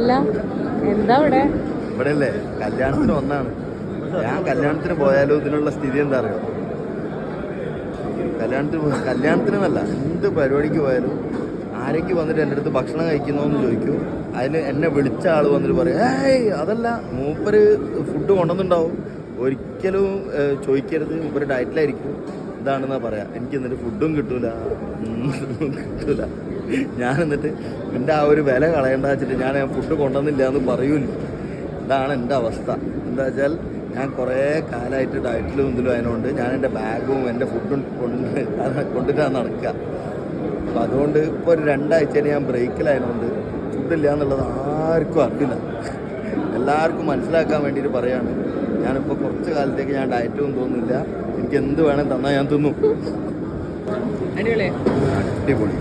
അല്ല എന്താ ഇവിടെ ഇവിടെ അല്ലേ കല്യാണത്തിന് ഒന്നാണ്. ഞാൻ കല്യാണത്തിന് പോയാലും ഇതിനുള്ള സ്ഥിതി എന്താ അറിയോ? കല്യാണത്തിനല്ല, എന്ത് പരിപാടിക്ക് പോയാലും ആരെങ്കിലും വന്നിട്ട് എൻ്റെ അടുത്ത് ഭക്ഷണം കഴിക്കുന്നോന്ന് ചോദിക്കും. അതിന് എന്നെ വിളിച്ച ആൾ വന്നിട്ട് പറയും, ഏയ് അതല്ല, മൂപ്പര് ഫുഡ് കൊണ്ടുവന്നുണ്ടാവും, ഒരിക്കലും ചോദിക്കരുത്, മൂപ്പര് ഡയറ്റിലായിരിക്കും, ഇതാണെന്നാ പറയാം. എനിക്ക് എന്നിട്ട് ഫുഡും കിട്ടൂല, കിട്ടൂല. ഞാൻ എന്നിട്ട് എൻ്റെ ആ ഒരു വില കളയണ്ട വെച്ചിട്ട് ഞാൻ ഫുഡ് കൊണ്ടുവന്നില്ല എന്ന് പറയൂല. ഇതാണ് എൻ്റെ അവസ്ഥ. എന്താ വെച്ചാൽ ഞാൻ കുറേ കാലമായിട്ട് ഡയറ്റിലും ഇതിലും അതിനോണ്ട് ഞാൻ എൻ്റെ ബാഗും എൻ്റെ ഫുഡും കൊണ്ടിട്ടാണ് നടക്കുക. അപ്പം അതുകൊണ്ട് ഇപ്പോൾ ഒരു 2 ആഴ്ചയിൽ ഞാൻ ബ്രേക്കിലായതുകൊണ്ട് ഫുഡില്ല എന്നുള്ളത് ആർക്കും അറിയില്ല. എല്ലാവർക്കും മനസ്സിലാക്കാൻ വേണ്ടിയിട്ട് പറയാണ്. ഞാനിപ്പോൾ കുറച്ച് കാലത്തേക്ക് ഞാൻ ഡയറ്റും തോന്നുന്നില്ല, എനിക്ക് എന്ത് വേണം തന്നാൽ ഞാൻ തിന്നും. അടിപൊളി. അടിപൊളി.